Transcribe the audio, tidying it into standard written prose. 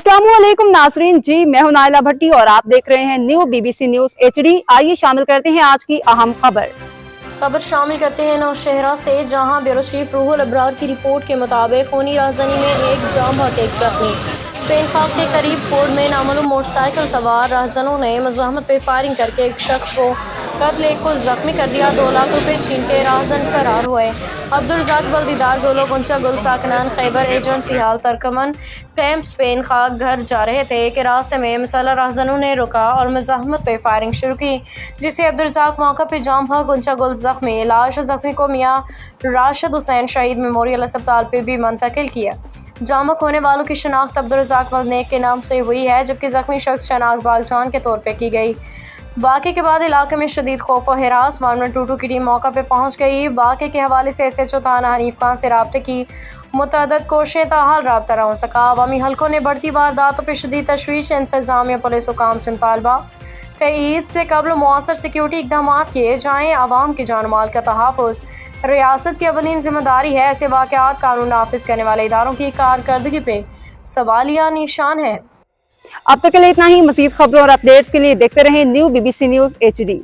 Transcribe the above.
अस्सलाम वालेकुम नाजरीन जी, मैं हूं नाइला भट्टी और आप देख रहे हैं न्यू BBC न्यूज HD। आइए शामिल करते हैं आज की अहम खबर शामिल करते हैं नौशहरा से, जहां ब्यूरो चीफ रूहुल अबरार की रिपोर्ट के मुताबिक खूनी राजधानी में एक जाम भाग एक जख्मी। स्पेन खाक के करीब पोर्ट में नामालूम मोटरसाइकिल सवार राहजनों ने मज़ाहमत पे फायरिंग करके एक शख्स को कत्ल, एक को जख्मी कर दिया। 2 लाख रुपए छीन के राहजन फरार हुए। अब्दुर्रज़ाक बल्दीदार गोलो गुंचा गुल साकनान खैबर एजेंसी हाल तरकमन कैंप स्पेन खाक घर जा रहे थे कि रास्ते में मसल्ह राहजनों ने रुका और मज़ाहमत पे फायरिंग शुरू की, जिससे अब्दुर्रज़ाक मौका पे जाम भाग गुंचा गुल जख्मी। लाश जख्मी को मियाँ राशिद हुसैन शहीद मेमोरियल अस्पताल पे भी मुंतकिल किया। जामक होने वालों की शनाख्त अब्दुर्रज़ाक वलनेक के नाम से हुई है, जबकि जख्मी शख्स शनाख्त बागजान के तौर पर की गई। वाक़े के बाद इलाके में शदीद खौफ और हिरास। 112 की टीम मौका पे पहुंच गई। वाक़े के हवाले से SHO थाना हनीफ खान से राब्ते की मुतअद्दिद कोशिशें, ताहाल राब्ता न हो सका। अवामी हलकों ने बढ़ती वारदातों पर शदीद तशवीश, इंतजामिया पुलिस हुकाम से मुतालबा कि ईद से कबल मुअस्सर सिक्योरिटी इक़दाम किए जाएँ। आवाम की जान माल का तहफ़्फ़ुज़ रियासत की अवलीन जिम्मेदारी है। ऐसे वाक़यात कानून नाफिज करने वाले इदारों की कारकर्दगी पे सवालिया निशान है। अब तक के लिए इतना ही। मज़ीद खबरों और अपडेट्स के लिए देखते रहें न्यू BBC न्यूज HD।